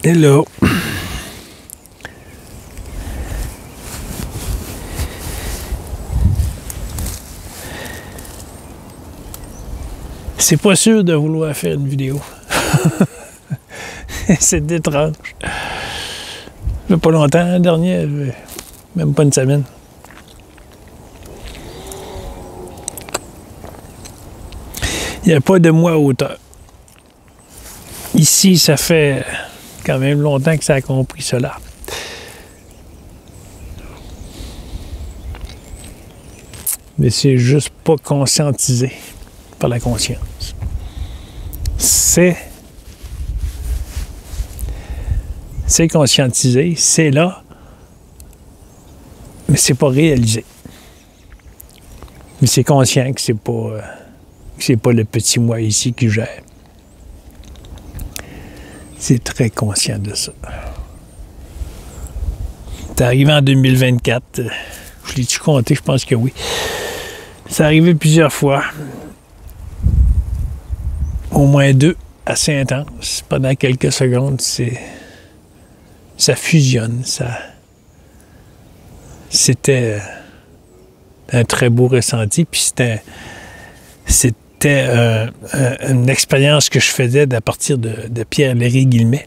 Hello. C'est pas sûr de vouloir faire une vidéo. C'est étrange. Ça fait pas longtemps, la dernière, même pas une semaine. Il n'y a pas de moi à hauteur. Ici, ça fait quand même longtemps que ça a compris cela. Mais c'est juste pas conscientisé par la conscience. C'est conscientisé, c'est là, mais c'est pas réalisé. Mais c'est conscient que c'est pas le petit moi ici qui gère. C'est très conscient de ça. C'est arrivé en 2024. Je l'ai-tu compté? Je pense que oui. C'est arrivé plusieurs fois. Au moins 2, assez intenses. Pendant quelques secondes, ça fusionne. C'était un très beau ressenti. Puis c'était une expérience que je faisais à partir de Pierre Léry-Guillemets,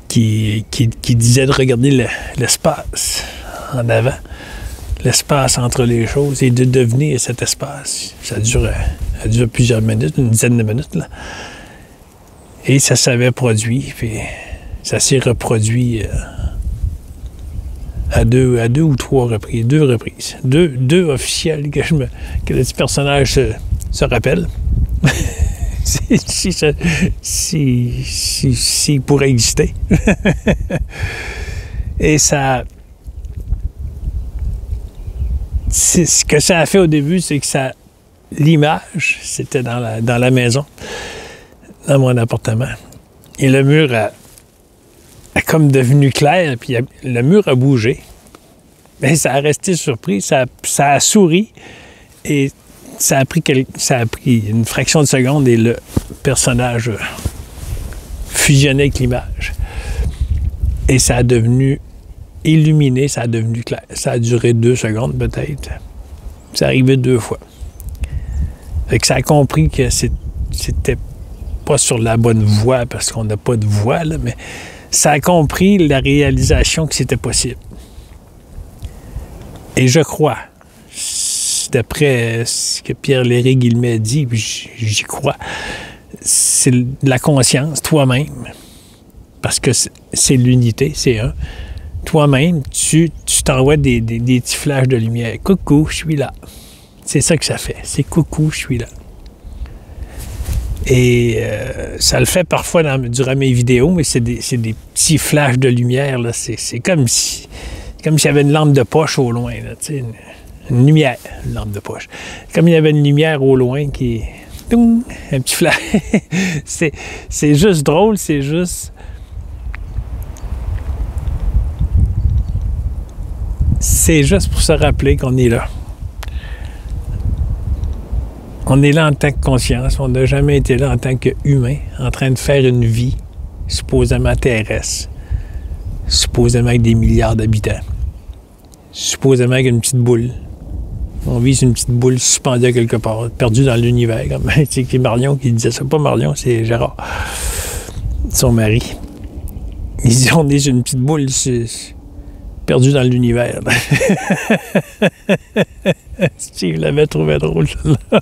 qui disait de regarder l'espace en avant, l'espace entre les choses, et de devenir cet espace. Ça dure plusieurs minutes, une dizaine de minutes, là. Et ça s'avait produit, puis ça s'est reproduit à deux ou trois reprises. Deux reprises. Deux officielles que le petit personnage se rappelle. S'il pourrait exister. Et ça... Ce que ça a fait au début, c'est que l'image, c'était dans la maison, dans mon appartement. Et le mur a comme devenu clair, puis le mur a bougé. Mais ça a resté surpris, ça a souri, et ça a pris une fraction de seconde, et le personnage fusionnait avec l'image. Et ça a devenu illuminé, ça a devenu clair. Ça a duré 2 secondes peut-être. Ça arrivait 2 fois. Fait que ça a compris que c'était pas sur la bonne voie, parce qu'on n'a pas de voie, là, mais ça a compris la réalisation que c'était possible. Et je crois, d'après ce que Pierre Léry-Guillemets dit, puis j'y crois, c'est la conscience, toi-même, parce que c'est l'unité, c'est un. Toi-même, tu t'envoies des petits flashs de lumière. Coucou, je suis là. C'est ça que ça fait. C'est coucou, je suis là. Et ça le fait parfois durant mes vidéos, mais c'est des petits flashs de lumière, là. C'est comme s'il y avait une lampe de poche au loin, là, une lumière, une lampe de poche. Comme il y avait une lumière au loin qui... Toum, un petit flash. C'est juste drôle, c'est juste... C'est juste pour se rappeler qu'on est là. On est là en tant que conscience. On n'a jamais été là en tant qu'humain, en train de faire une vie supposément terrestre, supposément avec des milliards d'habitants, supposément avec une petite boule. On vit sur une petite boule suspendue à quelque part, perdue dans l'univers. C'est Marion qui disait ça. Pas Marion, c'est Gérard, son mari. Il dit on est sur une petite boule perdu dans l'univers. Steve l'avait trouvé drôle, là.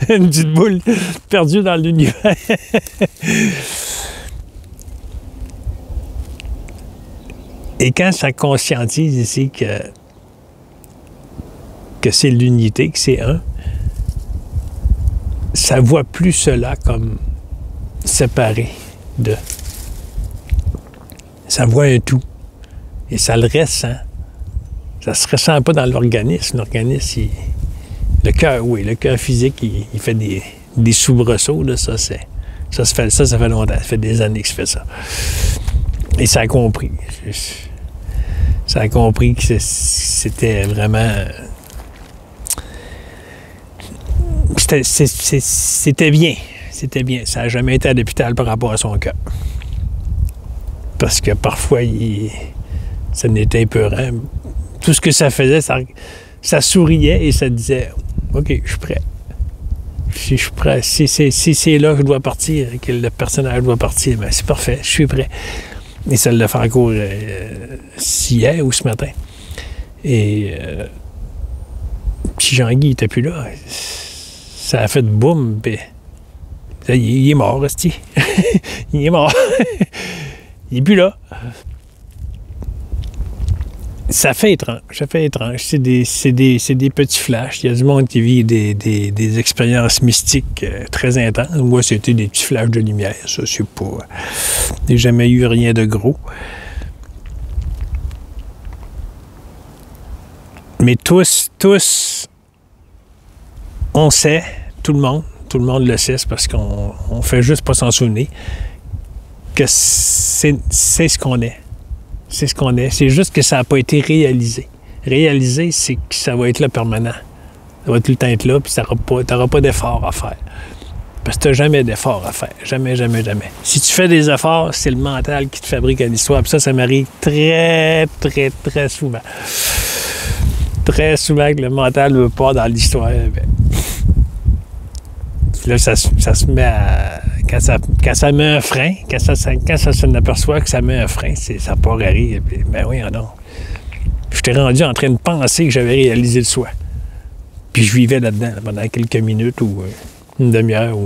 Une petite boule perdue dans l'univers. Et quand ça conscientise ici que c'est l'unité, que c'est un, ça voit plus cela comme séparé de. Ça voit un tout. Et ça le ressent. Ça ne se ressent pas dans l'organisme. L'organisme, le cœur, oui, le cœur physique, il fait des soubresauts, là, ça fait longtemps. Ça fait des années que je fais ça. Et ça a compris. Ça a compris que c'était vraiment... C'était bien. C'était bien. Ça n'a jamais été à l'hôpital par rapport à son cas. Parce que parfois, ça n'était épeurant. Tout ce que ça faisait, ça souriait et ça disait « OK, je suis prêt. Si je suis prêt, si c'est là que je dois partir, que le personnage doit partir, ben c'est parfait, je suis prêt. » Et ça l'a fait encore hier ou ce matin. Et puis Jean-Guy n'était plus là. Ça a fait boum, puis il est mort, hostie. Il est mort. Il n'est plus là. Ça fait étrange. C'est des petits flashs. Il y a du monde qui vit des expériences mystiques très intenses. Moi, c'était des petits flashs de lumière. Ça, c'est pas... J'ai jamais eu rien de gros. Mais tous, on sait, tout le monde le sait, c'est parce qu'on fait juste pas s'en souvenir, que c'est ce qu'on est. C'est ce qu'on est. C'est juste que ça n'a pas été réalisé. Réalisé, c'est que ça va être là permanent. Ça va tout le temps être là, puis tu n'auras pas d'effort à faire. Parce que tu n'as jamais d'effort à faire. Jamais. Si tu fais des efforts, c'est le mental qui te fabrique à l'histoire. Puis ça m'arrive très souvent. Très souvent que le mental ne veut pas dans l'histoire. Là, ça se met à... Quand ça met un frein, quand ça s'en aperçoit que ça met un frein, ça part à rire. Puis, ben oui, non. J'étais rendu en train de penser que j'avais réalisé le soi. Puis je vivais là-dedans pendant quelques minutes ou une demi-heure.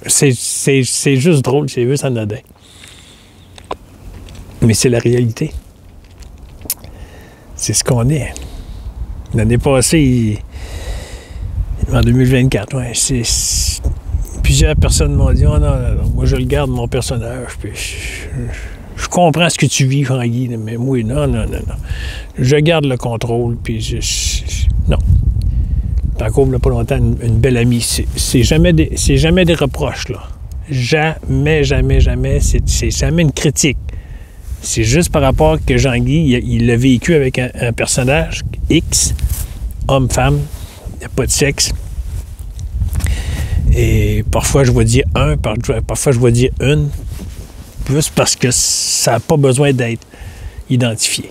C'est juste drôle, c'est juste anodin. Mais c'est la réalité. C'est ce qu'on est. L'année passée, en 2024, ouais, plusieurs personnes m'ont dit « Oh non, moi je le garde, mon personnage, puis je comprends ce que tu vis, Jean-Guy, mais moi, non. Je garde le contrôle, puis non. » Puis encore, il n'y a pas longtemps, une belle amie. C'est jamais des reproches, là. Jamais. C'est jamais une critique. C'est juste par rapport que Jean-Guy, il l'a vécu avec un personnage X, homme-femme, il n'y a pas de sexe. Et parfois, je vais dire un, parfois, je vais dire une, juste parce que ça n'a pas besoin d'être identifié.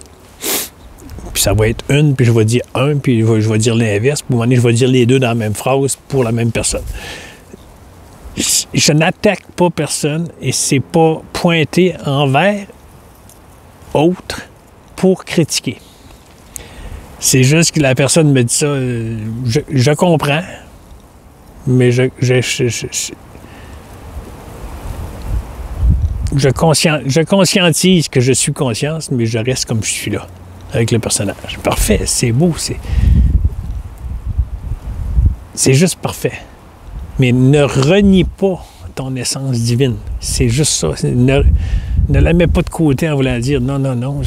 Puis ça va être une, puis je vais dire un, puis je vais dire l'inverse. Puis à un moment donné, je vais dire les deux dans la même phrase pour la même personne. Je n'attaque pas personne et c'est pas pointé envers autre pour critiquer. C'est juste que la personne me dit ça, je comprends, mais je conscientise que je suis conscience, mais je reste comme je suis là, avec le personnage. Parfait, c'est beau, c'est juste parfait. Mais ne renie pas ton essence divine. C'est juste ça. Ne la mets pas de côté en voulant dire non,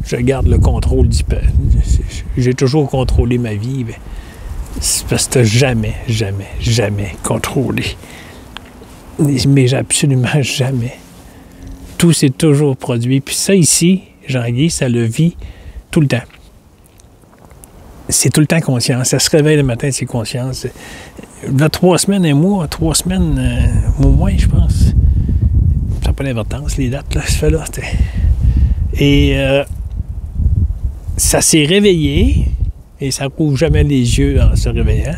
je garde le contrôle du peuple. J'ai toujours contrôlé ma vie. Ben, c'est parce que tu n'as jamais contrôlé. Mais absolument jamais. Tout s'est toujours produit. Puis ça ici, Jean-Guy, ça le vit tout le temps. C'est tout le temps conscience. Ça se réveille le matin, c'est conscience. Il y a 3 semaines, un mois, 3 semaines, au moins, je pense. Ça n'a pas d'importance, les dates, là, ça fait là. Et ça s'est réveillé, et ça ne rouvre jamais les yeux en se réveillant.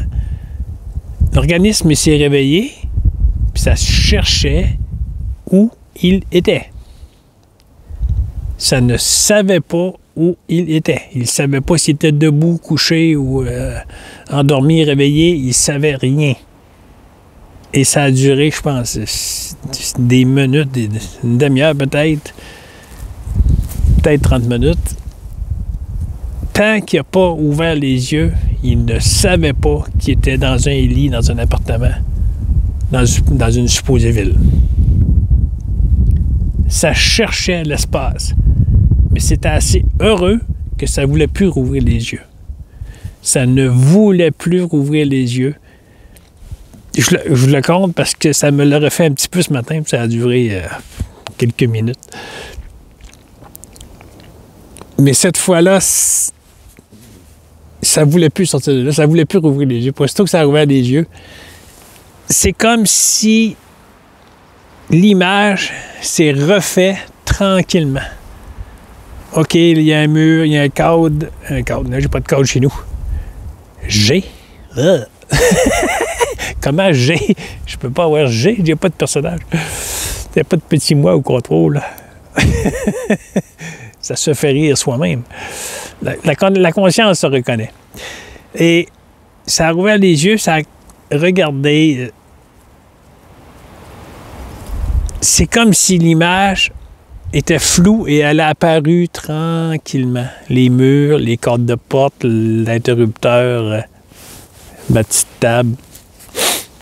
L'organisme s'est réveillé, puis ça cherchait où il était. Ça ne savait pas où il était. Il ne savait pas s'il était debout, couché ou endormi, réveillé. Il ne savait rien. Et ça a duré, je pense, des minutes, une demi-heure peut-être 30 minutes. Tant qu'il n'a pas ouvert les yeux, il ne savait pas qu'il était dans un lit, dans un appartement, dans une supposée ville. Ça cherchait l'espace. Mais c'était assez heureux que ça ne voulait plus rouvrir les yeux. Ça ne voulait plus rouvrir les yeux. Je le compte parce que ça me l'a refait un petit peu ce matin, puis ça a duré quelques minutes. Mais cette fois-là, ça ne voulait plus sortir de là, ça ne voulait plus rouvrir les yeux. Pour aussitôt que ça a ouvert les yeux, c'est comme si l'image s'est refait tranquillement. OK, il y a un mur, il y a un cadre. Non, j'ai pas de cadre chez nous. J'ai. Comment j'ai? Je peux pas avoir j'ai pas de personnage. Il n'y a pas de petit moi au contrôle. Ça se fait rire soi-même. La conscience se reconnaît. Et ça a ouvert les yeux, ça a regardé. C'est comme si l'image était floue et elle a apparu tranquillement. Les murs, les cordes de porte, l'interrupteur, ma petite table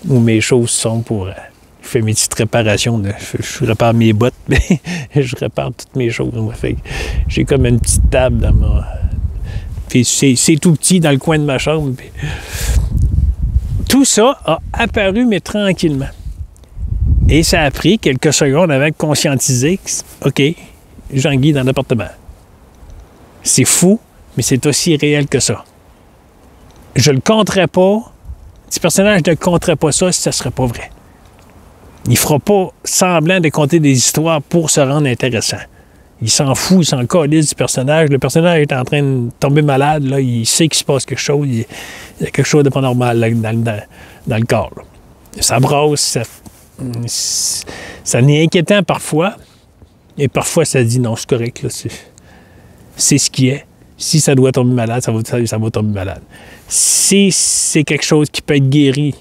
où mes choses sont pour... je fais mes petites réparations. Je répare mes bottes, mais je répare toutes mes choses. Moi. Fait que j'ai comme une petite table dans ma... Puis c'est tout petit dans le coin de ma chambre. Puis... tout ça a apparu, mais tranquillement. Et ça a pris quelques secondes avant de conscientiser que, OK, Jean-Guy dans l'appartement. C'est fou, mais c'est aussi réel que ça. Je le compterais pas. Ce personnage ne compterait pas ça si ça serait pas vrai. Il ne fera pas semblant de conter des histoires pour se rendre intéressant. Il s'en fout, il s'en calisse du personnage. Le personnage est en train de tomber malade. Là. Il sait qu'il se passe quelque chose. Il y a quelque chose de pas normal là, dans le corps. Là. Ça brasse, ça n'est inquiétant parfois. Et parfois, ça dit non, c'est correct. Là, c'est ce qui est. Si ça doit tomber malade, ça va tomber malade. Si c'est quelque chose qui peut être guéri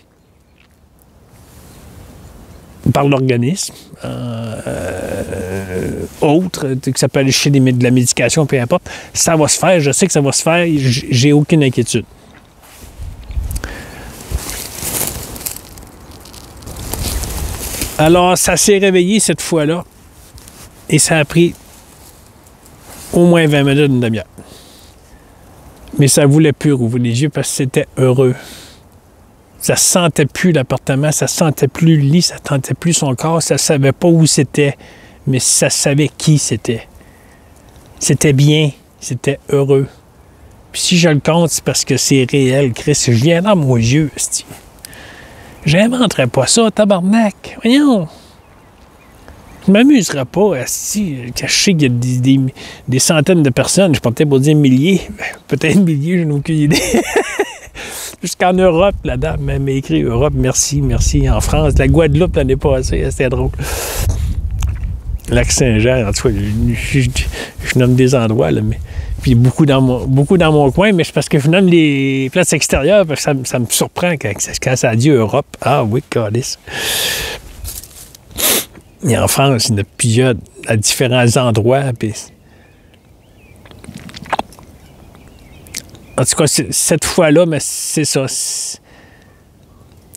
par l'organisme, autre, que ça peut aller chez de la médication, peu importe, ça va se faire, je sais que ça va se faire, j'ai aucune inquiétude. Alors, ça s'est réveillé cette fois-là, et ça a pris au moins 20 minutes, une demi-heure. Mais ça voulait plus rouvrir les yeux parce que c'était heureux. Ça sentait plus l'appartement, ça sentait plus le lit, ça sentait plus son corps, ça savait pas où c'était, mais ça savait qui c'était. C'était bien, c'était heureux. Puis si je le compte, c'est parce que c'est réel, Chris. Je viens dans mon yeux, c'ti. J'inventerais pas ça, tabarnak. Voyons. Je m'amuserais pas, si je sais qu'il y a des centaines de personnes, je pensais pour dire milliers, peut-être milliers, je n'ai aucune idée. Jusqu'en Europe, la dame m'a écrit Europe, merci, merci. En France, la Guadeloupe l'année passée, c'était drôle. Lac-Saint-Jean, en tout cas, je nomme des endroits, là, mais puis beaucoup dans mon coin, mais c'est parce que je nomme les places extérieures, parce que ça me surprend quand ça dit Europe. Ah oui, calice. Et en France, il y en a plusieurs à différents endroits. Puis... en tout cas, cette fois-là, mais c'est ça.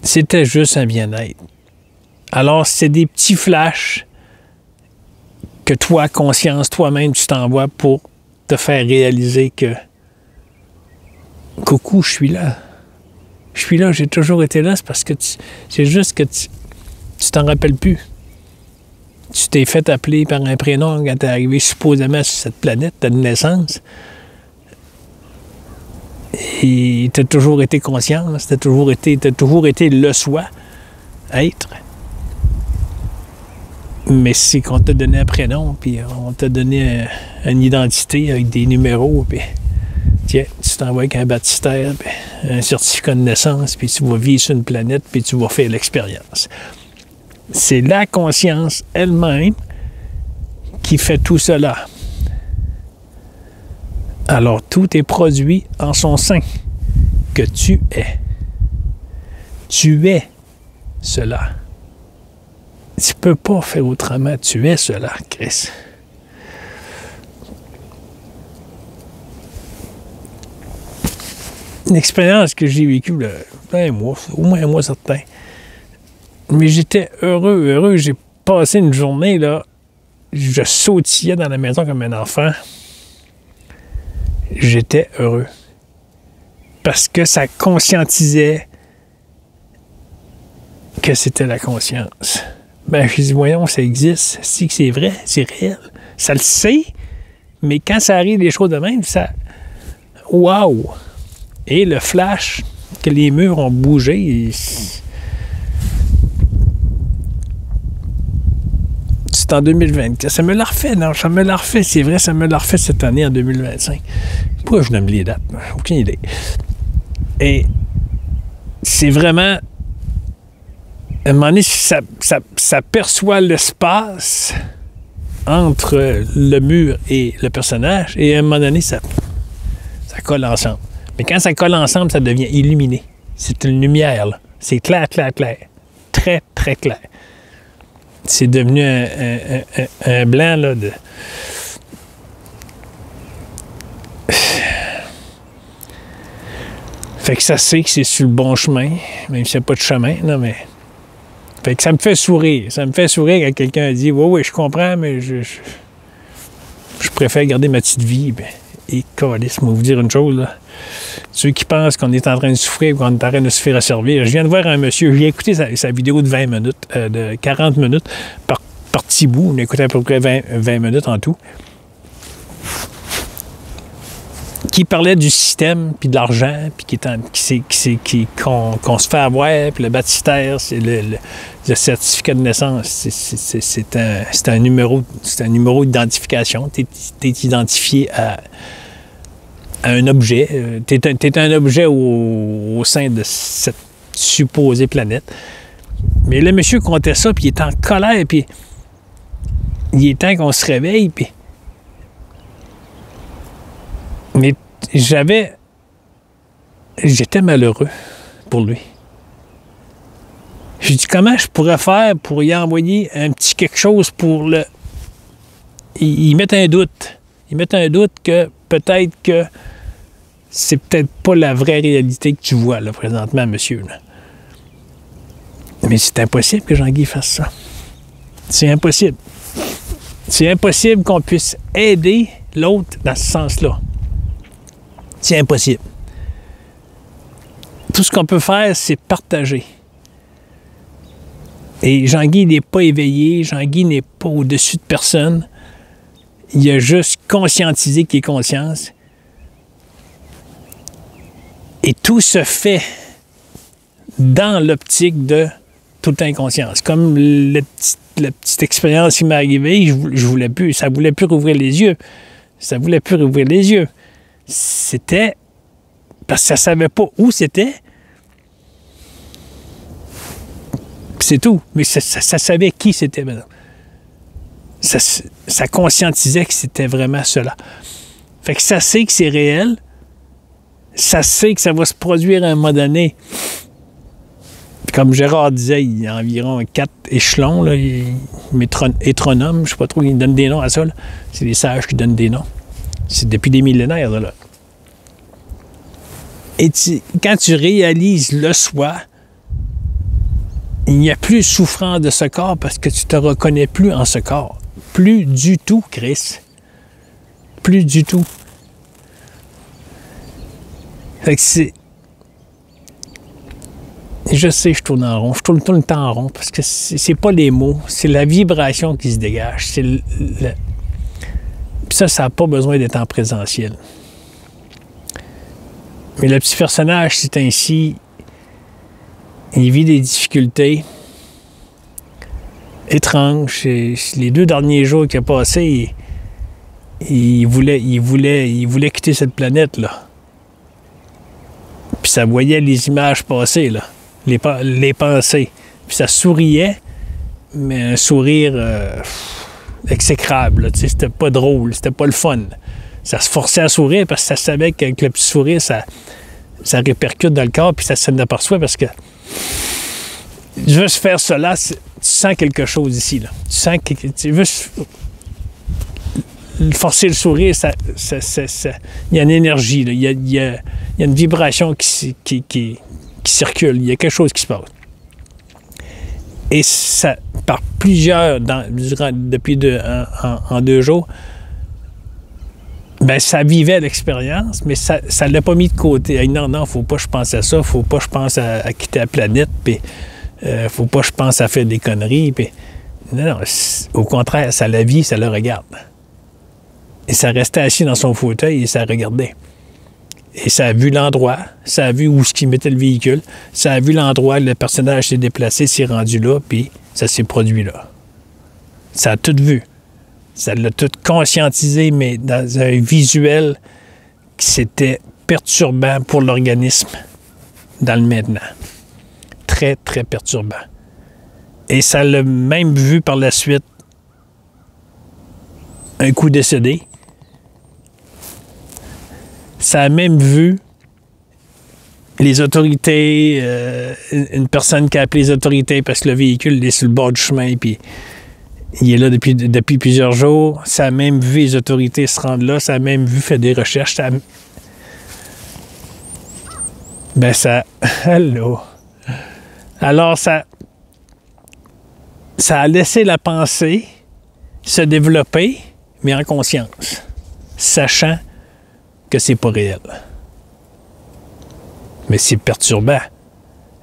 C'était juste un bien-être. Alors, c'est des petits flashs que toi, conscience, toi-même, tu t'envoies pour te faire réaliser que coucou, je suis là. Je suis là, j'ai toujours été là. C'est parce que c'est juste que tu t'en rappelles plus. Tu t'es fait appeler par un prénom quand t'es arrivé supposément sur cette planète de naissance. Et t'as toujours été conscience, t'as toujours été le soi, être. Mais c'est qu'on t'a donné un prénom, puis on t'a donné une identité avec des numéros, puis tiens, tu t'envoies avec un baptistère, puis un certificat de naissance, puis tu vas vivre sur une planète, puis tu vas faire l'expérience. C'est la conscience elle-même qui fait tout cela. Alors, tout est produit en son sein que tu es. Tu es cela. Tu peux pas faire autrement. Tu es cela, Chris. Une expérience que j'ai vécue un mois, au moins un mois certain. Mais j'étais heureux. J'ai passé une journée, là, je sautillais dans la maison comme un enfant. J'étais heureux. Parce que ça conscientisait que c'était la conscience. Ben, je dis, voyons, ça existe. C'est vrai, c'est réel. Ça le sait, mais quand ça arrive des choses de même, ça... Wow! Et le flash, que les murs ont bougé, c'est en 2024. Ça me l'a refait, non, ça me l'a refait, c'est vrai, ça me l'a refait cette année, en 2025. Pourquoi je nomme les dates? Aucune idée. Et c'est vraiment... À un moment donné, ça perçoit l'espace entre le mur et le personnage, et à un moment donné, ça colle ensemble. Mais quand ça colle ensemble, ça devient illuminé. C'est une lumière, là. C'est clair, clair, clair. Très, très clair. C'est devenu un blanc, là, de... Fait que ça sait que c'est sur le bon chemin, même s'il n'y a pas de chemin, non, mais... Fait que ça me fait sourire. Ça me fait sourire quand quelqu'un dit « Oui, je comprends, mais je préfère garder ma petite vie. » Ben, et câlisse, moi vous dire une chose, là. Ceux qui pensent qu'on est en train de souffrir, qu'on est en train de se faire servir. Je viens de voir un monsieur, j'ai écouté sa vidéo de 20 minutes, de 40 minutes par petit bout. On a écouté à peu près 20 minutes en tout. Qui parlait du système, puis de l'argent, puis qu'on se fait avoir, puis le baptistère, c'est le certificat de naissance, c'est un numéro d'identification. Tu es identifié à un objet. Tu es un objet au sein de cette supposée planète. Mais le monsieur comptait ça, puis il est en colère, puis il est temps qu'on se réveille, puis... Mais j'étais malheureux pour lui. J'ai dit, comment je pourrais faire pour y envoyer un petit quelque chose pour le... Il met un doute. Il met un doute que peut-être que c'est peut-être pas la vraie réalité que tu vois, là, présentement, monsieur. Là. Mais c'est impossible que Jean-Guy fasse ça. C'est impossible. C'est impossible qu'on puisse aider l'autre dans ce sens-là. C'est impossible. Tout ce qu'on peut faire, c'est partager. Et Jean-Guy n'est pas éveillé, Jean-Guy n'est pas au-dessus de personne. Il a juste conscientisé qu'il est conscience. Et tout se fait dans l'optique de toute inconscience. Comme la petite expérience qui m'est arrivée, je voulais plus, ça voulait plus rouvrir les yeux. Ça voulait plus rouvrir les yeux. C'était parce que ça savait pas où c'était. C'est tout. Mais ça savait qui c'était maintenant. Ça conscientisait que c'était vraiment cela. Fait que ça sait que c'est réel. Ça sait que ça va se produire à un moment donné. Comme Gérard disait, il y a environ 4 échelons, là, métronomes, je sais pas trop, ils donnent des noms à ça. Là. C'est les sages qui donnent des noms. C'est depuis des millénaires, là. Et quand tu réalises le soi, il n'y a plus souffrance de ce corps parce que tu te reconnais plus en ce corps. Plus du tout, Chris. Plus du tout. Fait que c'est... Je sais, je tourne en rond. Je tourne tout le temps en rond parce que c'est pas les mots, c'est la vibration qui se dégage. C'est Puis ça n'a pas besoin d'être en présentiel. Mais le petit personnage, c'est ainsi. Il vit des difficultés étranges. Les 2 derniers jours qu'il a passés, il voulait quitter cette planète-là. Puis ça voyait les images passer, là. Les pensées. Puis ça souriait, mais un sourire exécrable. C'était pas drôle, c'était pas le fun. Ça se forçait à sourire parce que ça savait qu'avec le petit sourire, ça répercute dans le corps, puis ça s'en aperçoit parce que juste faire cela, tu sens quelque chose ici. Là. Tu sens que tu veux forcer le sourire, il y a une énergie, là. Il y a une vibration qui circule, il y a quelque chose qui se passe. Et ça, par plusieurs, depuis en 2 jours, ben ça vivait l'expérience, mais ça ne l'a pas mis de côté. Hey, non, faut pas que je pense à ça, faut pas que je pense à quitter la planète, puis faut pas que je pense à faire des conneries. Puis... Non, au contraire, ça la vit, ça le regarde. Et ça restait assis dans son fauteuil et ça regardait. Et ça a vu l'endroit, ça a vu où ce qui mettait le véhicule, ça a vu l'endroit, le personnage s'est déplacé, s'est rendu là, puis ça s'est produit là. Ça a tout vu. Ça l'a tout conscientisé, mais dans un visuel qui c'était perturbant pour l'organisme dans le maintenant. Très, très perturbant. Et ça l'a même vu par la suite un coup décédé. Ça a même vu les autorités, une personne qui a appelé les autorités parce que le véhicule est sur le bord du chemin, puis il est là depuis plusieurs jours. Ça a même vu les autorités se rendre là. Ça a même vu faire des recherches. Allô? Alors, ça a laissé la pensée se développer, mais en conscience, sachant que c'est pas réel. Mais c'est perturbant.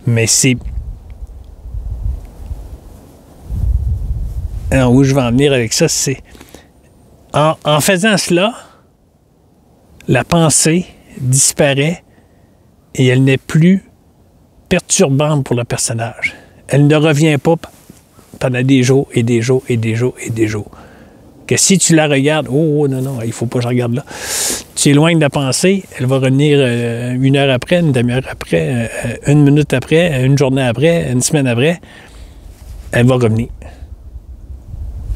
Mais c'est... Alors, où je vais en venir avec ça, c'est... En faisant cela, la pensée disparaît et elle n'est plus perturbante pour le personnage. Elle ne revient pas pendant des jours et des jours et des jours et des jours. Que si tu la regardes, oh non, il faut pas que je regarde là. Tu éloignes la pensée, elle va revenir une heure après, une demi-heure après, une minute après, une journée après, une semaine après. Elle va revenir.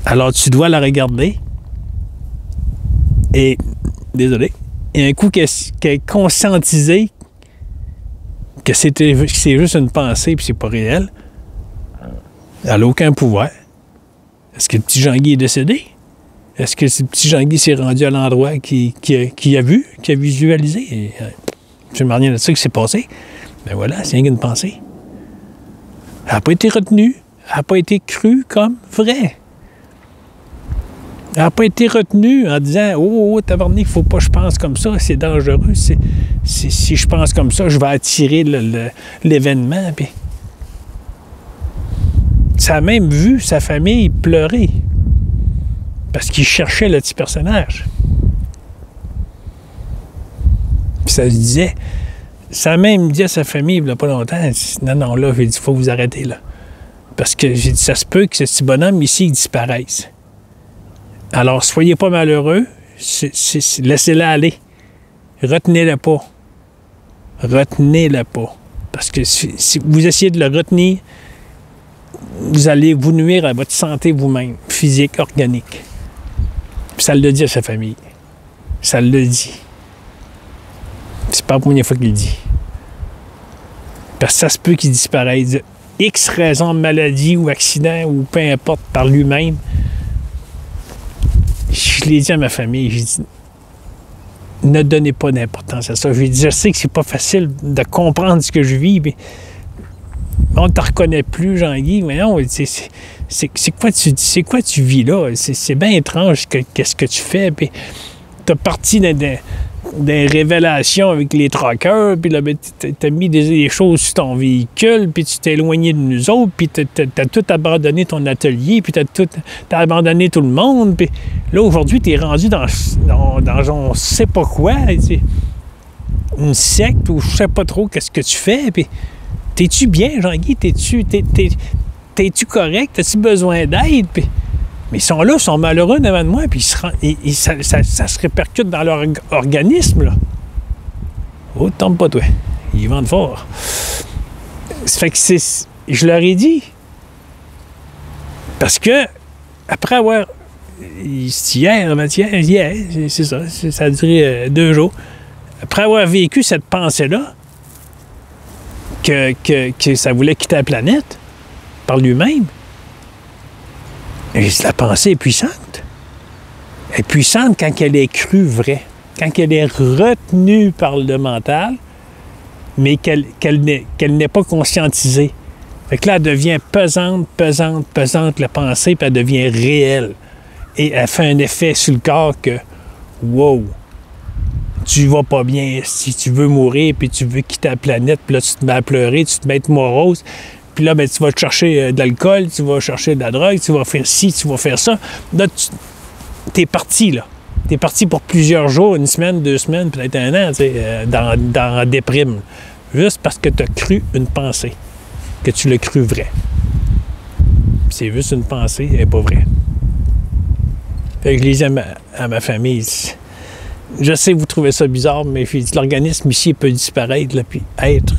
Alors tu dois la regarder et, désolé, et un coup qu'elle est conscientisée que c'est juste une pensée puis c'est pas réel, elle n'a aucun pouvoir. Est-ce que le petit Jean-Guy est décédé? Est-ce que ce petit Jean-Guy s'est rendu à l'endroit qu'il a vu, qu'il a visualisé? Je ne me rien de ça qui s'est passé. Mais voilà, c'est rien qu'une pensée. Elle n'a pas été retenue. Elle n'a pas été crue comme vraie. Elle n'a pas été retenue en disant « Oh, tabarnak, il ne faut pas que je pense comme ça, c'est dangereux. Si je pense comme ça, je vais attirer l'événement. » Puis ça a même vu sa famille pleurer parce qu'il cherchait le petit personnage. Puis ça se disait, ça a même dit à sa famille il n'y a pas longtemps, non, là, j'ai dit, il faut vous arrêter là. Parce que j'ai dit, ça se peut que ce petit bonhomme ici, il disparaisse. Alors, soyez pas malheureux, laissez-le aller. Retenez-le pas. Retenez-le pas. Parce que si vous essayez de le retenir, vous allez vous nuire à votre santé vous-même, physique, organique. Puis ça le dit à sa famille. Ça le dit. C'est pas la première fois qu'il le dit. Parce que ça se peut qu'il disparaisse de X raisons de maladie ou accident ou peu importe par lui-même. Je l'ai dit à ma famille, j'ai dit, ne donnez pas d'importance à ça. Je sais que c'est pas facile de comprendre ce que je vis, mais on ne te reconnaît plus, Jean-Guy. Mais non, c'est quoi tu vis là? C'est bien étrange qu'est-ce que tu fais. Puis tu as parti des révélations avec les truckers, puis là, tu as mis des choses sur ton véhicule, puis tu t'es éloigné de nous autres, puis tu as tout abandonné ton atelier, puis tu as abandonné tout le monde. Puis là, aujourd'hui, tu es rendu dans on sait pas quoi, une secte ou je sais pas trop qu'est-ce que tu fais. Puis t'es-tu bien, Jean-Guy? T'es-tu correct? As-tu besoin d'aide? Puis, mais ils sont là, ils sont malheureux devant moi, puis ça se répercute dans leur organisme, là. Oh, tombe pas, toi. Ils vendent fort. Ça fait que je leur ai dit. Parce que, après avoir... Hier, c'est ça, ça a duré 2 jours. Après avoir vécu cette pensée-là, que ça voulait quitter la planète par lui-même, la pensée est puissante. Elle est puissante quand elle est crue vraie, quand elle est retenue par le mental, mais qu'elle n'est pas conscientisée. Fait que là, elle devient pesante, la pensée, puis elle devient réelle. Et elle fait un effet sur le corps que, wow, tu vas pas bien, si tu veux mourir, puis tu veux quitter la planète, puis là, tu te mets à pleurer, tu te mets à être morose, puis là, ben, tu vas te chercher de l'alcool, tu vas chercher de la drogue, tu vas faire ci, tu vas faire ça. Là, t'es parti, là. T'es parti pour plusieurs jours, 1 semaine, 2 semaines, peut-être 1 an, tu sais, dans la déprime. Juste parce que tu as cru une pensée, que tu l'as cru vrai. C'est juste une pensée, elle n'est pas vraie. Fait que je les dis à ma famille. Je sais que vous trouvez ça bizarre, mais l'organisme ici peut disparaître, là, puis être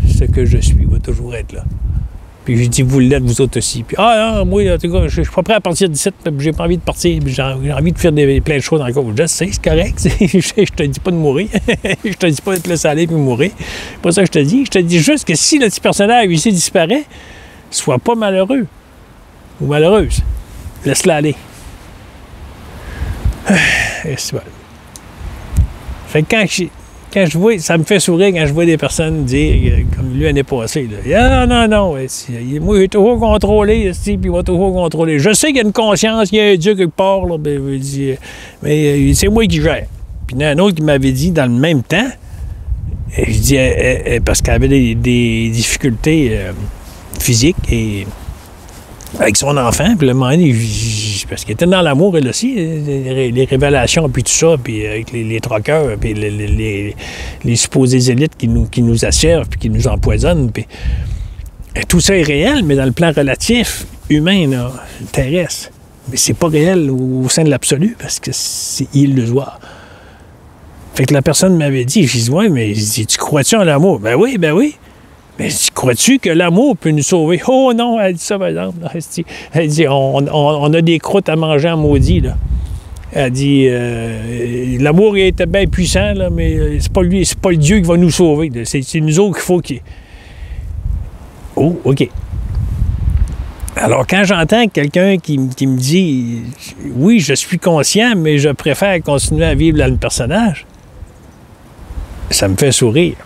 ce que je suis va toujours être là. Puis je dis, vous l'êtes, vous autres aussi. Puis, moi, en tout cas, je suis pas prêt à partir d'ici, j'ai pas envie de partir, puis j'ai envie de faire plein de choses encore. Je sais, c'est correct, je te dis pas de mourir, je te dis pas de te laisser aller puis mourir. C'est pas ça que je te dis juste que si le petit personnage ici disparaît, sois pas malheureux ou malheureuse. Laisse-la aller. Et c'est bon. Fait que quand je vois, ça me fait sourire quand je vois des personnes dire, comme lui l'année passée, là, non, moi j'ai toujours contrôlé, puis il va toujours contrôler. Je sais qu'il y a une conscience, il y a un Dieu quelque part, là, mais c'est moi qui gère. Puis il y en a un autre qui m'avait dit dans le même temps, je dis, parce qu'elle avait des difficultés physiques et avec son enfant, puis le moment donné, parce qu'elle était dans l'amour, elle aussi, les révélations, puis tout ça, puis avec les troqueurs, puis les supposés élites qui nous asservent, puis qui nous empoisonnent, puis tout ça est réel, mais dans le plan relatif, humain, là, terrestre. Mais c'est pas réel au sein de l'absolu, parce que c'est illusoire. Fait que la personne m'avait dit, je dis, ouais, mais tu crois-tu en l'amour? Ben oui. Mais crois-tu que l'amour peut nous sauver? Oh non, elle dit ça, par exemple. Elle dit, on a des croûtes à manger en maudit, là. Elle dit, l'amour était bien puissant, là, mais c'est pas lui, c'est pas le Dieu qui va nous sauver. C'est nous autres qu'il faut qu'il... Oh, OK. Alors, quand j'entends quelqu'un qui me dit, oui, je suis conscient, mais je préfère continuer à vivre dans le personnage, ça me fait sourire.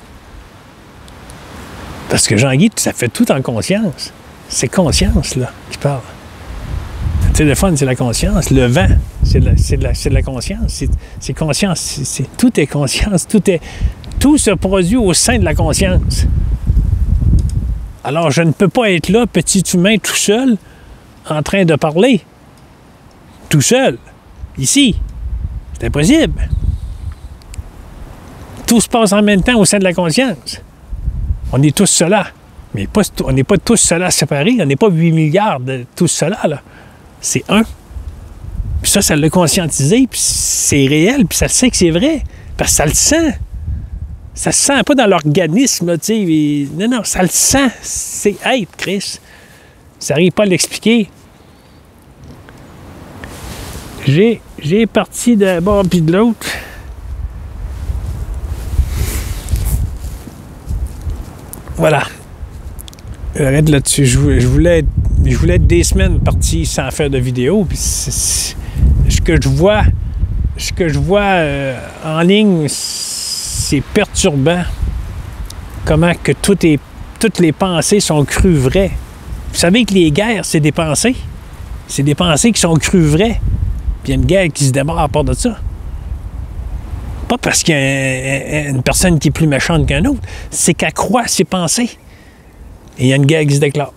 Parce que Jean-Guy, ça fait tout en conscience. C'est conscience, là, qui parle. Le téléphone, c'est la conscience. Le vent, c'est de la conscience. C'est conscience. Tout est conscience. Tout se produit au sein de la conscience. Alors, je ne peux pas être là, petit humain, tout seul, en train de parler. Tout seul. Ici. C'est impossible. Tout se passe en même temps au sein de la conscience. On est tous cela. Mais on n'est pas tous cela séparés. On n'est pas 8 milliards de tous cela, là. C'est un. Puis ça l'a conscientisé, puis c'est réel, puis ça sait que c'est vrai. Parce que ça le sent. Ça se sent pas dans l'organisme, là, tu sais. Non, ça le sent. C'est être, Chris. Ça n'arrive pas à l'expliquer. J'ai parti d'un bord puis de l'autre. Voilà. J'arrête là-dessus. Je voulais être des semaines parti sans faire de vidéo. Puis ce que je vois en ligne, c'est perturbant. Comment que toutes les pensées sont crues vraies. Vous savez que les guerres, c'est des pensées. C'est des pensées qui sont crues vraies. Puis il y a une guerre qui se démarre à part de ça. Pas parce qu'il y a une personne qui est plus méchante qu'un autre, c'est qu'elle croit ses pensées. Et il y a une guerre qui se déclare.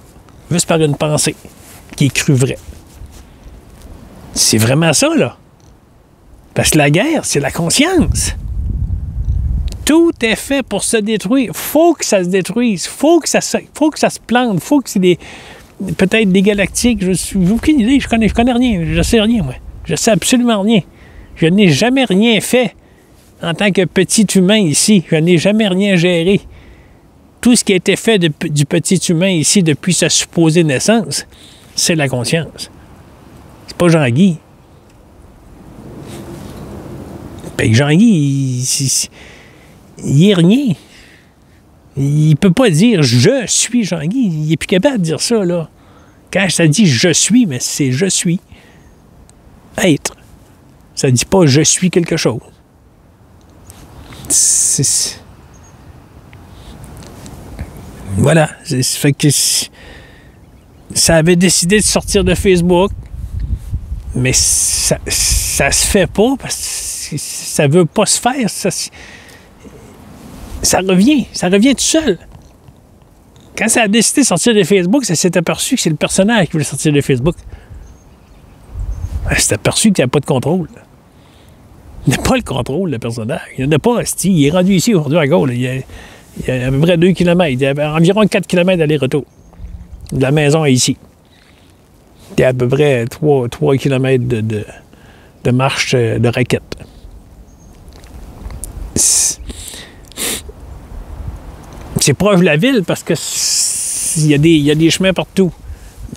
Juste par une pensée qui est crue vraie. C'est vraiment ça, là. Parce que la guerre, c'est la conscience. Tout est fait pour se détruire. Faut que ça se détruise. Faut que ça se plante. Faut que c'est peut-être des galactiques. Je n'ai aucune idée. Je connais rien. Je sais rien, moi. Je sais absolument rien. Je n'ai jamais rien fait. En tant que petit humain ici, je n'ai jamais rien géré. Tout ce qui a été fait du petit humain ici depuis sa supposée naissance, c'est la conscience. C'est pas Jean-Guy. Ben, Jean-Guy, il est rien. Il peut pas dire « je suis Jean-Guy ». Il est plus capable de dire ça, là. Quand ça dit « je suis », mais c'est « je suis ». Être. Ça dit pas « je suis quelque chose ». Voilà. Ça fait que ça avait décidé de sortir de Facebook, mais ça se fait pas parce que ça veut pas se faire. Ça revient tout seul. Quand ça a décidé de sortir de Facebook, ça s'est aperçu que c'est le personnage qui voulait sortir de Facebook. Ça s'est aperçu qu'il n'y a pas de contrôle. Il n'a pas le contrôle, le personnage. Il n'a pas, il est rendu ici aujourd'hui à Gaulle. Il y a à peu près 2 km. Il y a environ 4 km d'aller-retour. De la maison à ici. Il y a à peu près 3 km de marche de raquettes. C'est proche de la ville parce que il y a des chemins partout.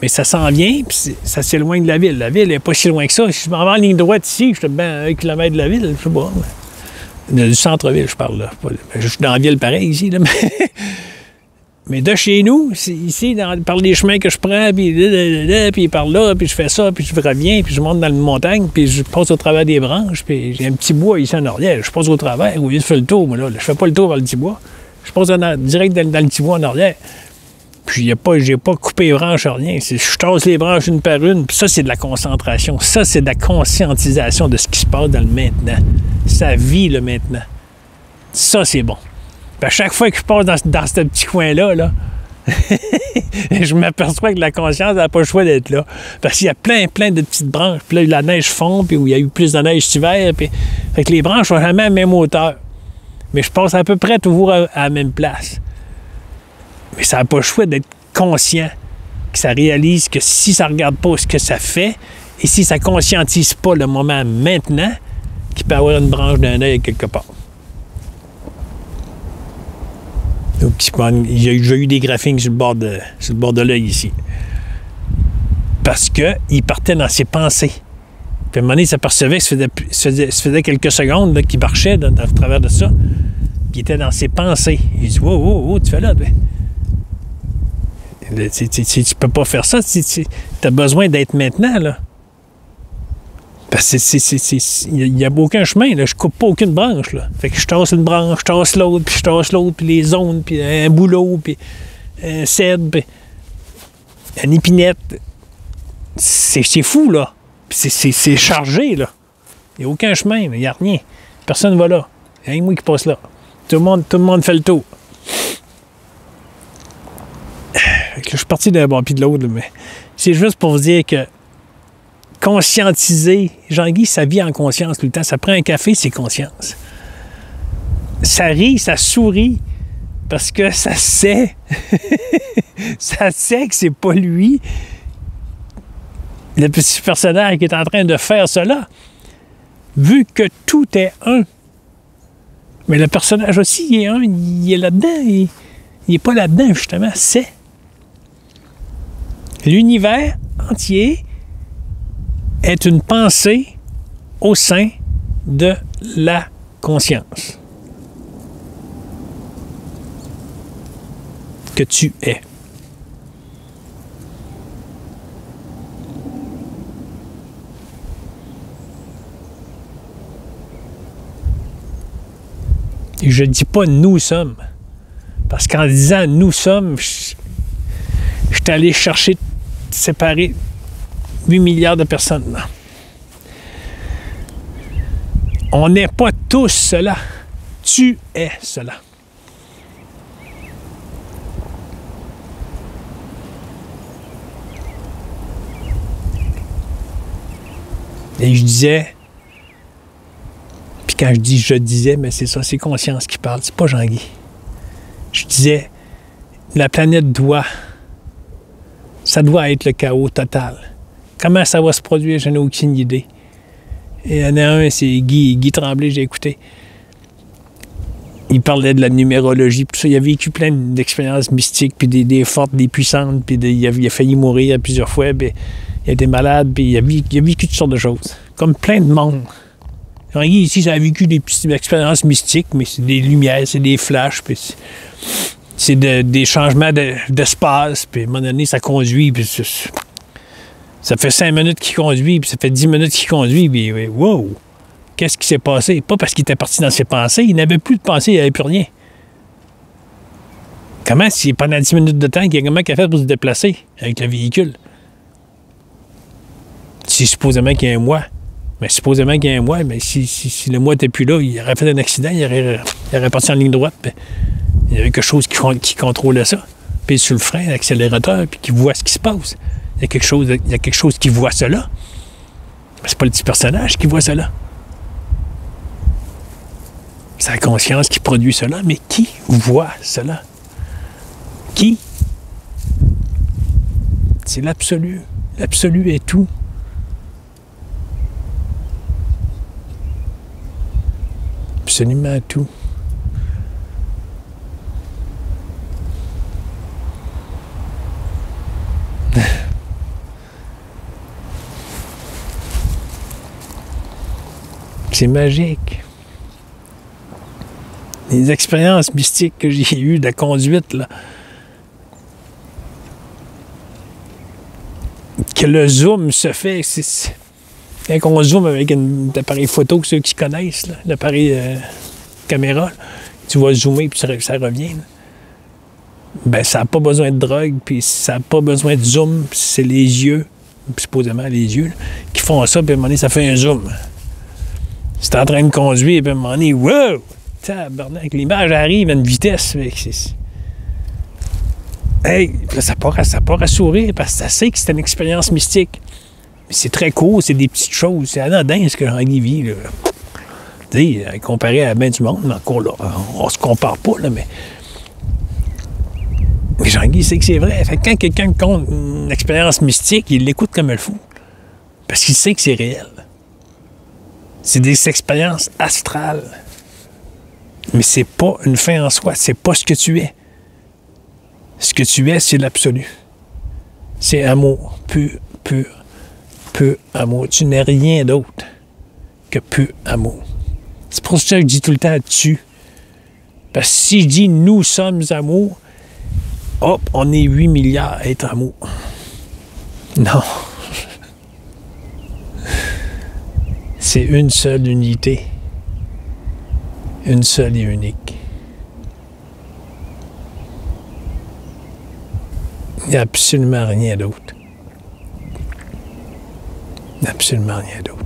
Mais ça s'en vient, puis ça s'éloigne de la ville. La ville n'est pas si loin que ça. Si je m'en vais en ligne droite ici, je suis bien à 1 kilomètre de la ville, je sais pas. Du centre-ville, je parle là. Je suis dans la ville pareil ici, là. Mais de chez nous, ici, par les chemins que je prends, puis par là, puis je fais ça, puis je reviens, puis je monte dans la montagne, puis je passe au travers des branches, puis j'ai un petit bois ici en arrière. Je passe au travers, au lieu de faire le tour, moi là. Je fais pas le tour vers le petit bois. Je passe direct dans le petit bois en arrière. Puis j'ai pas coupé les branches, rien. Je tasse les branches une par une. Puis ça, c'est de la concentration. Ça, c'est de la conscientisation de ce qui se passe dans le maintenant. Ça vit le maintenant. Ça, c'est bon. Puis à chaque fois que je passe dans ce petit coin-là, là, je m'aperçois que la conscience n'a pas le choix d'être là. Parce qu'il y a plein de petites branches. Puis là, la neige fond, puis où il y a eu plus de neige cet hiver. Puis... Fait que les branches sont jamais à la même hauteur. Mais je passe à peu près toujours à la même place. Mais ça n'a pas le choix d'être conscient, que ça réalise que si ça ne regarde pas ce que ça fait, et si ça ne conscientise pas le moment maintenant, qu'il peut avoir une branche d'un œil quelque part. Donc, il y a eu des graphings sur le bord de l'œil ici. Parce qu'il partait dans ses pensées. Puis à un moment donné, il s'apercevait que ça faisait quelques secondes là, qu'il marchait à travers de ça. Puis il était dans ses pensées. Il dit « Wow, tu fais là, ben. » Tu peux pas faire ça. Tu as besoin d'être maintenant, là. Parce que il n'y a aucun chemin, là. Je coupe pas aucune branche, là. Fait que je tasse une branche, je tasse l'autre, puis les zones, puis un bouleau, puis un cèdre, puis une épinette. C'est fou, là. C'est chargé, là. Il n'y a aucun chemin, il n'y a rien. Personne ne va là. Il y a rien que moi qui passe là. Tout le monde fait le tour. Je suis parti d'un bord puis de l'autre, mais c'est juste pour vous dire que conscientiser, Jean-Guy, ça vit en conscience tout le temps. Ça prend un café, c'est conscience. Ça rit, ça sourit, parce que ça sait. Ça sait que c'est pas lui, le petit personnage qui est en train de faire cela. Vu que tout est un. Mais le personnage aussi, il est un, il est là-dedans. Il n'est pas là-dedans, justement. C'est. L'univers entier est une pensée au sein de la conscience que tu es. Et je ne dis pas « nous sommes », parce qu'en disant « nous sommes », je suis allé chercher, séparer 8 milliards de personnes. Non. On n'est pas tous cela. Tu es cela. Et je disais, puis quand je dis je disais, mais c'est ça, c'est conscience qui parle, c'est pas Jean-Guy. Je disais, la planète ça doit être le chaos total. Comment ça va se produire, je n'ai aucune idée. Et il y en a un, c'est Guy Tremblay, j'ai écouté. Il parlait de la numérologie, puis ça, il a vécu plein d'expériences mystiques, puis des fortes, des puissantes, puis il a failli mourir plusieurs fois, puis il a été malade, puis il a vécu toutes sortes de choses. Comme plein de monde. Guy, ici, ça a vécu des petites expériences mystiques, mais c'est des lumières, c'est des flashs, puis c'est des changements d'espace, puis à un moment donné, ça conduit, puis ça fait 5 minutes qu'il conduit, puis ça fait 10 minutes qu'il conduit, puis wow! Qu'est-ce qui s'est passé? Pas parce qu'il était parti dans ses pensées, il n'avait plus de pensée, il n'y avait plus rien. Comment, si pendant 10 minutes de temps, comment il a fait pour se déplacer avec le véhicule? Si supposément qu'il y a un mois, mais supposément qu'il y a un mois, mais si le mois n'était plus là, il aurait fait un accident, il aurait parti en ligne droite, puis il y avait quelque chose qui contrôlait ça. Puis sur le frein, l'accélérateur, puis qui voit ce qui se passe. Il y a quelque chose qui voit cela. Mais c'est pas le petit personnage qui voit cela. C'est la conscience qui produit cela, mais qui voit cela? Qui? C'est l'absolu. L'absolu est tout. absolument tout. C'est magique. Les expériences mystiques que j'ai eues de conduite, là, que le zoom se fait, quand on zoome avec un appareil photo, ceux qui connaissent, l'appareil caméra, là, tu vas zoomer puis ça revient. Là. Ben, ça n'a pas besoin de drogue, puis ça n'a pas besoin de zoom, c'est les yeux, supposément les yeux, là, qui font ça, puis à un moment donné, ça fait un zoom. Si t'es en train de conduire, puis à un moment donné, wow! Tabarnak, l'image arrive à une vitesse. Hey, ça part à sourire parce que ça sait que c'est une expérience mystique. Mais c'est très court, c'est des petites choses. C'est anodin ce que Jean-Guy vit. Là. Tu sais, comparé à bien du monde, mais encore là, on se compare pas, là, mais Jean-Guy sait que c'est vrai. Fait que quand quelqu'un compte une expérience mystique, il l'écoute comme il faut. Parce qu'il sait que c'est réel. C'est des expériences astrales. Mais c'est pas une fin en soi. C'est pas ce que tu es. Ce que tu es, c'est l'absolu. C'est amour. Pur amour. Tu n'es rien d'autre que pur amour. C'est pour ça que je dis tout le temps « tu ». Parce que si je dis « nous sommes amour », hop, on est 8 milliards à être amour. Non. C'est une seule unité. Une seule et unique. Il n'y a absolument rien d'autre. Absolument rien d'autre.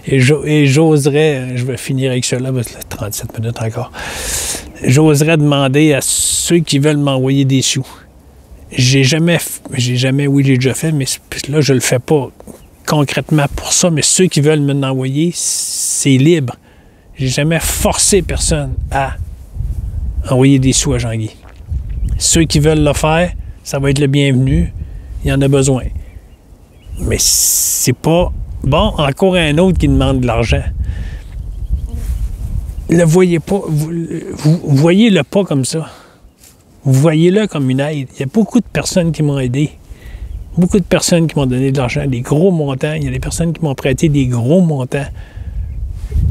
Et j'oserais, je vais finir avec cela, parce que 37 minutes encore, j'oserais demander à ceux qui veulent m'envoyer des sous. J'ai jamais, oui, j'ai déjà fait, mais là, je le fais pas concrètement pour ça, mais ceux qui veulent me l'envoyer, c'est libre. J'ai jamais forcé personne à envoyer des sous à Jean-Guy. Ceux qui veulent le faire, ça va être le bienvenu. Il y en a besoin. Mais c'est pas... Bon, encore un autre qui demande de l'argent. Le voyez pas... Vous voyez-le pas comme ça. Vous voyez-le comme une aide. Il y a beaucoup de personnes qui m'ont aidé. Beaucoup de personnes qui m'ont donné de l'argent, des gros montants. Il y a des personnes qui m'ont prêté des gros montants.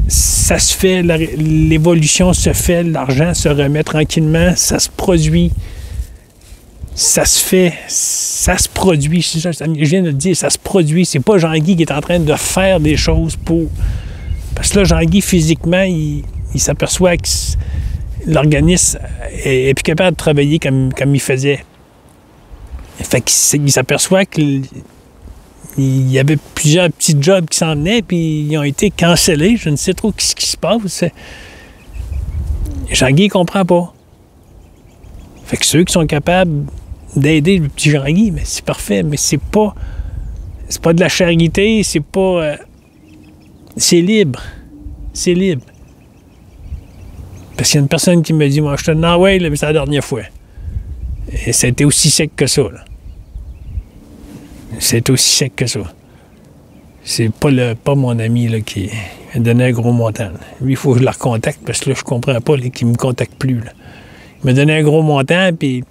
Ça se fait, l'évolution se fait, l'argent se remet tranquillement, ça se produit. Ça se fait, ça se produit. Je viens de le dire, ça se produit. C'est pas Jean-Guy qui est en train de faire des choses pour... Parce que là, Jean-Guy, physiquement, il s'aperçoit que l'organisme est plus capable de travailler comme il faisait. Fait qu'il s'aperçoit qu'il y avait plusieurs petits jobs qui s'en venaient, puis ils ont été cancellés. Je ne sais trop ce qui se passe. Jean-Guy ne comprend pas. Fait que ceux qui sont capables d'aider le petit Jean-Guy, mais c'est parfait, mais c'est pas de la charité, c'est pas... c'est libre. C'est libre. Parce qu'il y a une personne qui me dit, moi, je te dis, ouais, mais c'est la dernière fois. Et c'était aussi sec que ça, là. C'est aussi sec que ça. C'est pas mon ami là, qui m'a donné un gros montant. Là. Lui, il faut que je le recontacte parce que là, je comprends pas qu'il me contacte plus. Là. Il m'a donné un gros montant, puis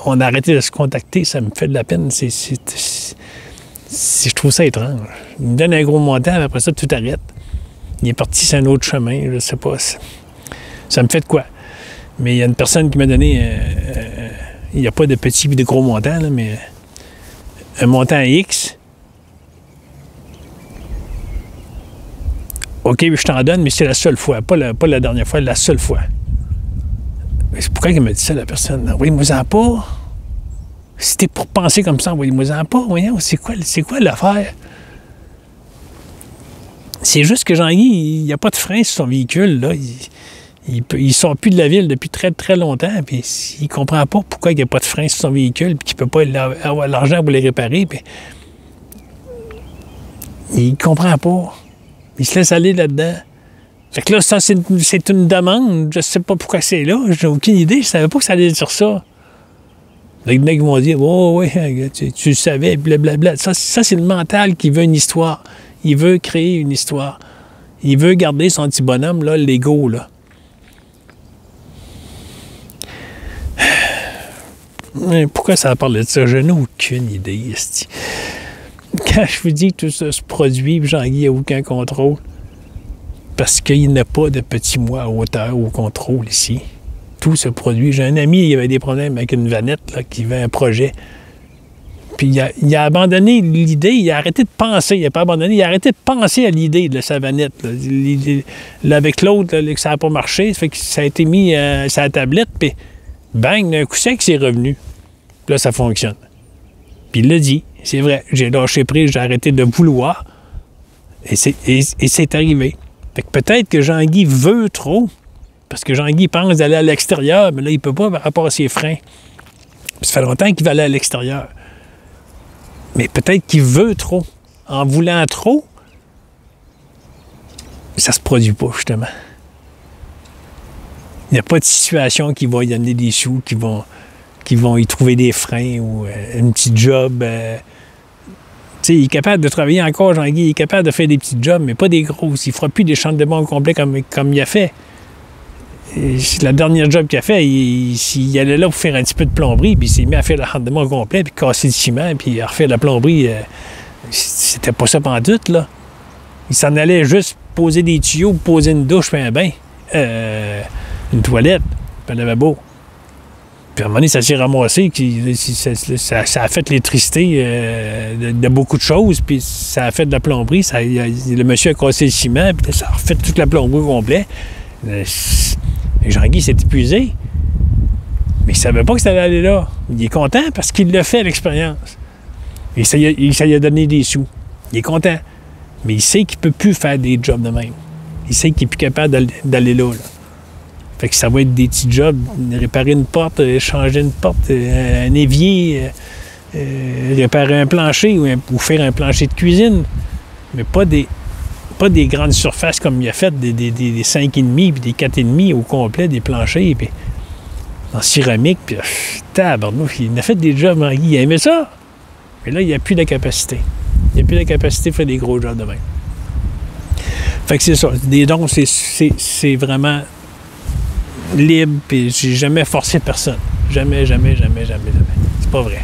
on a arrêté de se contacter. Ça me fait de la peine. Je trouve ça étrange. Il me donne un gros montant, mais après ça, tout arrête. Il est parti sur un autre chemin. Je sais pas. Ça me fait de quoi? Mais il y a une personne qui m'a donné... il n'y a pas de petits et de gros montants, là, mais un montant X. OK, je t'en donne, mais c'est la seule fois. Pas la dernière fois, la seule fois. Mais pourquoi il m'a dit ça, la personne? Envoyez-moi-en pas. Si c'était pour penser comme ça, envoyez-moi-en pas. Voyons, c'est quoi l'affaire? C'est juste que Jean-Guy, il n'y a pas de frein sur son véhicule, là. Il ne sort plus de la ville depuis très, très longtemps, puis il ne comprend pas pourquoi il n'y a pas de frein sur son véhicule, puis qu'il ne peut pas avoir l'argent pour les réparer, puis il ne comprend pas. Il se laisse aller là-dedans. Fait que là, ça, c'est une demande. Je sais pas pourquoi c'est là. J'ai aucune idée. Je savais pas que ça allait dire ça. Les mecs vont dire, oh, oui, tu le savais, blablabla. Ça, c'est le mental qui veut une histoire. Il veut créer une histoire. Il veut garder son petit bonhomme, là, l'ego, là. Pourquoi ça a parlé de ça? Je n'ai aucune idée, esti. Quand je vous dis que tout ça se produit, Jean-Guy n'a aucun contrôle, parce qu'il n'a pas de petits mois à hauteur ou au contrôle ici. Tout se produit. J'ai un ami, il avait des problèmes avec une vanette, là, qui avait un projet. Puis il a abandonné l'idée, il a arrêté de penser. Il n'a pas abandonné, il a arrêté de penser à l'idée de sa vanette. Là, avec l'autre, là, que ça n'a pas marché, ça fait que ça a été mis sur la tablette, puis bang, d'un coup sec, c'est revenu. Puis là, ça fonctionne. Puis il l'a dit, c'est vrai, j'ai lâché prise, j'ai arrêté de vouloir, et c'est arrivé. Fait que peut-être que Jean-Guy veut trop, parce que Jean-Guy pense d'aller à l'extérieur, mais là, il ne peut pas par rapport à ses freins. Puis ça fait longtemps qu'il va aller à l'extérieur. Mais peut-être qu'il veut trop. En voulant trop, ça se produit pas, justement. Il n'y a pas de situation qui va y amener des sous, qui vont y trouver des freins ou un petit job. Il est capable de travailler encore, Jean-Guy. Il est capable de faire des petits jobs, mais pas des gros. Il ne fera plus des champs de bons complets comme il a fait. Et la dernière job qu'il a fait, il allait là pour faire un petit peu de plomberie, puis il s'est mis à faire le rendement complet, puis casser le ciment, puis à refaire de la plomberie. C'était pas ça pantoute, là. Il s'en allait juste poser des tuyaux, poser une douche, puis un bain, une toilette, puis un lavabo. Puis à un moment donné, ça s'est ramassé, ça a fait l'électricité de beaucoup de choses, puis ça a fait de la plomberie. Le monsieur a cassé le ciment, puis ça a refait toute la plomberie complète. Jean-Guy s'est épuisé, mais il ne savait pas que ça allait aller là. Il est content parce qu'il l'a fait à l'expérience. Et ça lui a donné des sous. Il est content. Mais il sait qu'il ne peut plus faire des jobs de même. Il sait qu'il n'est plus capable d'aller là. Fait que ça va être des petits jobs, réparer une porte, changer une porte, un évier, réparer un plancher ou faire un plancher de cuisine. Mais pas des grandes surfaces comme il a fait, des 5,5 puis des 4,5 au complet, des planchers, puis en céramique, puis tabarnouche, il a fait des jobs, il aimait ça. Mais là, il n'y a plus de capacité. Il n'y a plus de capacité de faire des gros jobs de même. Fait que c'est ça. Des dons, c'est vraiment libre, puis j'ai jamais forcé personne. Jamais. C'est pas vrai.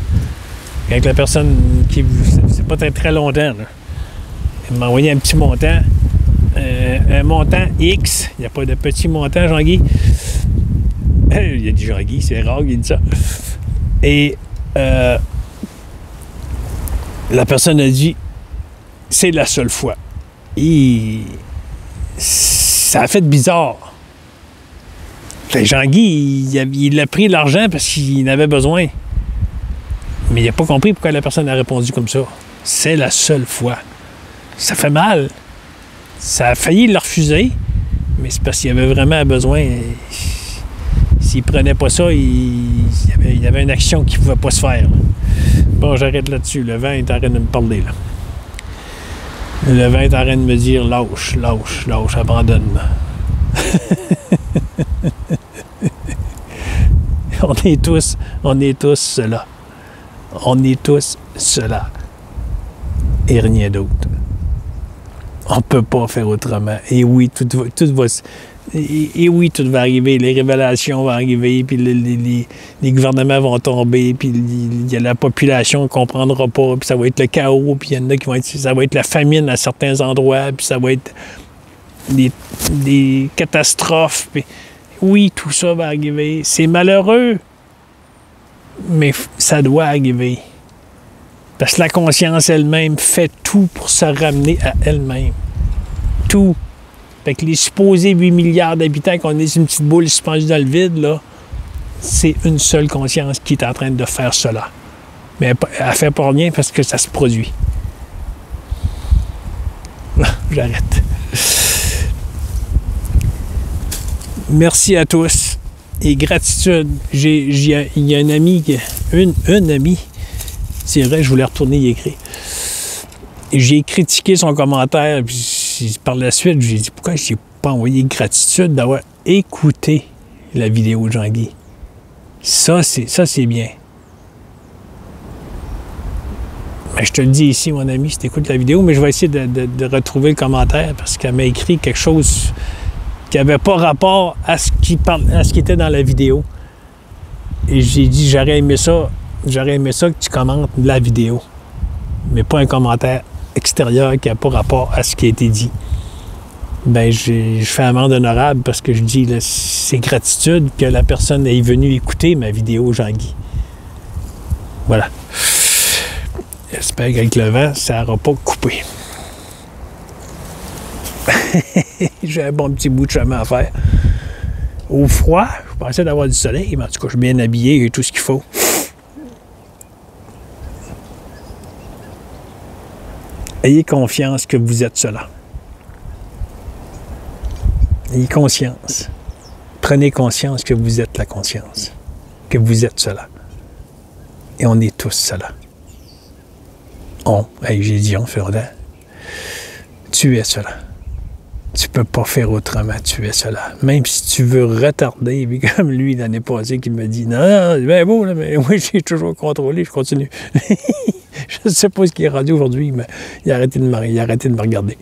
Avec la personne qui... C'est pas très longtemps, là. Il m'a envoyé un petit montant, un montant X. Il n'y a pas de petit montant, Jean-Guy. Il a dit Jean-Guy, c'est rare qu'il dit ça. Et la personne a dit, c'est la seule fois. Et ça a fait bizarre. Jean-Guy, il a pris l'argent parce qu'il en avait besoin. Mais il n'a pas compris pourquoi la personne a répondu comme ça. C'est la seule fois. Ça fait mal. Ça a failli le refuser, mais c'est parce qu'il avait vraiment besoin. S'il prenait pas ça, il y avait une action qui ne pouvait pas se faire. Là. Bon, j'arrête là-dessus. Le vent est en train de me parler. Là. Le vent est en train de me dire lâche, abandonne-moi. On est tous cela. On est tous cela. Et rien d'autre. On ne peut pas faire autrement. Et oui, tout va arriver. Les révélations vont arriver, puis les gouvernements vont tomber, puis la population ne comprendra pas, puis ça va être le chaos, puis il y en a qui vont être... Ça va être la famine à certains endroits, puis ça va être des catastrophes. Puis, oui, tout ça va arriver. C'est malheureux, mais ça doit arriver. Parce que la conscience elle-même fait tout pour se ramener à elle-même. Tout. Fait que les supposés 8 milliards d'habitants qu'on est une petite boule suspendue dans le vide, là, c'est une seule conscience qui est en train de faire cela. Mais elle ne fait pas rien parce que ça se produit. J'arrête. Merci à tous et gratitude. Il y a un ami, une amie, c'est vrai, je voulais retourner y écrire. J'ai critiqué son commentaire, puis par la suite, j'ai dit pourquoi pas envoyer gratitude d'avoir écouté la vidéo de Jean-Guy. Ça, c'est bien. Mais je te le dis ici, mon ami, si tu écoutes la vidéo, mais je vais essayer de retrouver le commentaire parce qu'elle m'a écrit quelque chose qui n'avait pas rapport à ce qui était dans la vidéo. Et j'ai dit, j'aurais aimé ça que tu commentes la vidéo, mais pas un commentaire extérieur qui n'a pas rapport à ce qui a été dit. Ben, je fais amende honorable parce que je dis, là, c'est gratitude que la personne est venue écouter ma vidéo, Jean-Guy. Voilà. J'espère qu'avec le vent, ça n'aura pas coupé. J'ai un bon petit bout de chemin à faire. Au froid, je pensais d'avoir du soleil, mais en tout cas, je suis bien habillé et tout ce qu'il faut. Ayez confiance que vous êtes cela. Ayez conscience. Prenez conscience que vous êtes la conscience. Que vous êtes cela. Et on est tous cela. J'ai dit on fait longtemps. Tu es cela. Tu peux pas faire autrement, tu es cela. Même si tu veux retarder, puis comme lui l'année passée qui me dit non, c'est bien beau, là, mais moi j'ai toujours contrôlé, je continue. Je ne sais pas ce qui est rendu aujourd'hui, mais il a arrêté de me regarder.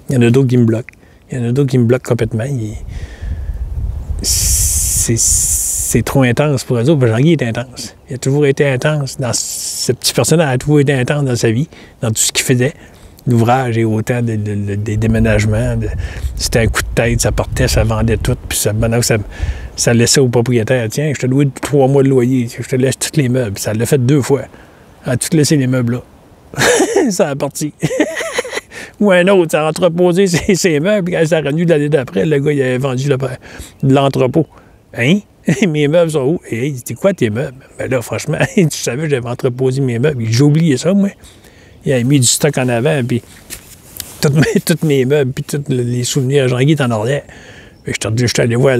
Il y en a d'autres qui me bloquent. Il y en a d'autres qui me bloquent complètement. C'est trop intense pour eux autres. Jean-Guy est intense. Il a toujours été intense. Ce petit personnage a toujours été intense dans sa vie, dans tout ce qu'il faisait. L'ouvrage et autant des déménagements. C'était un coup de tête, ça partait, ça vendait tout. Puis maintenant, ça laissait au propriétaire. Tiens, je te dois 3 mois de loyer. Je te laisse tous les meubles. Ça l'a fait 2 fois. Elle a tout laissé les meubles là. Ça a parti. Ou un autre, ça a entreposé ses meubles. Quand ça a revenu l'année d'après, le gars, il avait vendu de l'entrepôt. Hein? Mes meubles sont où? Hey, c'était quoi tes meubles? Ben là, franchement, tu savais, j'avais entreposé mes meubles. J'ai oublié ça, moi. Il avait mis du stock en avant, puis tous mes meubles, puis tous les souvenirs. Jean-Guy est en arrière. Je suis allé voir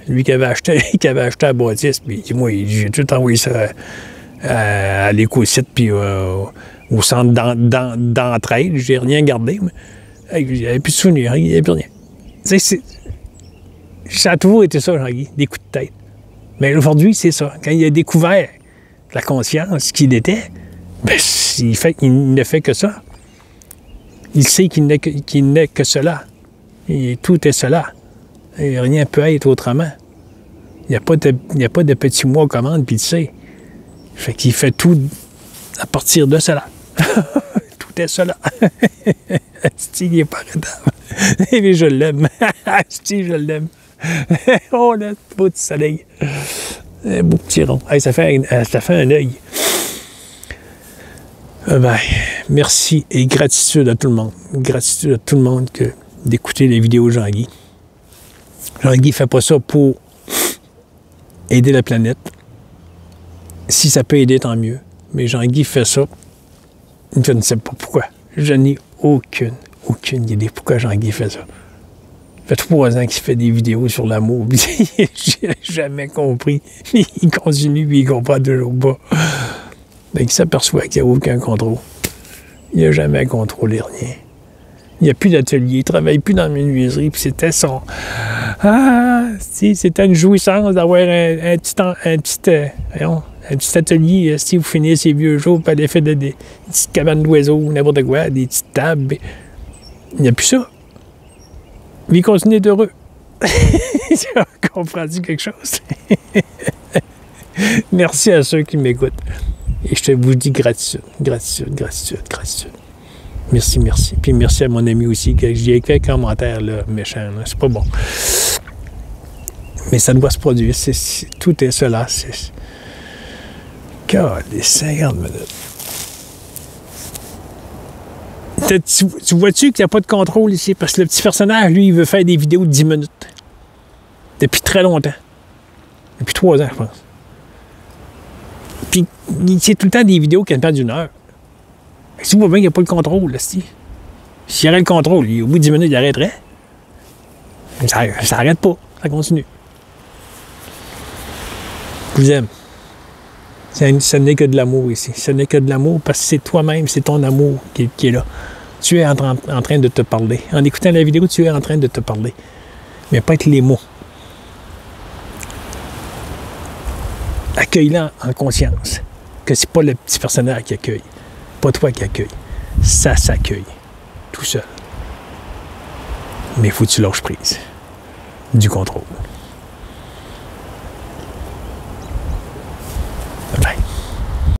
lui qui avait acheté la bâtisse, puis moi, j'ai tout envoyé ça à l'éco-site, puis au centre d'entraide. J'ai rien gardé. Il n'y avait plus de souvenirs, il n'y avait plus rien. Ça a toujours été ça, Jean-Guy, des coups de tête. Mais aujourd'hui, c'est ça. Quand il a découvert la conscience qu'il était, ben, il ne fait que ça. Il sait qu'il n'est que cela. Et tout est cela. Et rien ne peut être autrement. Il n'y a pas de petits mots commande, puis il sait. Fait qu'il fait tout à partir de cela. Tout est cela. Asti, il n'est pas arrêtable. Mais je l'aime. Asti, je l'aime. Oh, le beau petit soleil. Un beau petit rond. Hey, ça fait un œil. Ben, merci et gratitude à tout le monde. Gratitude à tout le monde d'écouter les vidéos de Jean-Guy. Jean-Guy ne fait pas ça pour aider la planète. Si ça peut aider, tant mieux. Mais Jean-Guy fait ça. Je ne sais pas pourquoi. Je n'ai aucune idée pourquoi Jean-Guy fait ça. Ça fait 3 ans qu'il fait des vidéos sur l'amour. J'ai jamais compris. Il continue, puis il ne comprend toujours pas. Il s'aperçoit qu'il n'y a aucun contrôle. Il n'a jamais contrôlé rien. Il n'y a plus d'atelier. Il ne travaille plus dans la menuiserie. Puis c'était son... c'était une jouissance d'avoir un petit atelier. Si vous finissez ses vieux jours, puis aller faire des petites cabanes d'oiseaux, n'importe quoi, des petites tables. Il n'y a plus ça. Mais il continue d'être heureux. Comprends-tu quelque chose? Merci à ceux qui m'écoutent. Et je vous dis gratitude, gratitude, gratitude, gratitude. Merci, merci. Puis merci à mon ami aussi, que j'ai écrit un commentaire là, méchant. Là. C'est pas bon. Mais ça doit se produire. Tout est cela. Les 50 minutes. Tu vois-tu qu'il n'y a pas de contrôle ici? Parce que le petit personnage, lui, il veut faire des vidéos de 10 minutes. Depuis très longtemps. Depuis 3 ans, je pense. Puis, c'est tout le temps des vidéos qui perdent d'1 heure. Si vous voyez bien qu'il n'y a pas le contrôle, là, s'il y aurait le contrôle, au bout de 10 minutes, il arrêterait. Ça n'arrête pas. Ça continue. Je vous aime. Ce n'est que de l'amour ici. Ce n'est que de l'amour parce que c'est toi-même, c'est ton amour qui est là. Tu es en train de te parler. En écoutant la vidéo, tu es en train de te parler. mais pas être les mots. Accueille-le en conscience, que c'est pas le petit personnage qui accueille, pas toi qui accueille. Ça s'accueille, tout seul. Mais il faut que tu lâches prise du contrôle.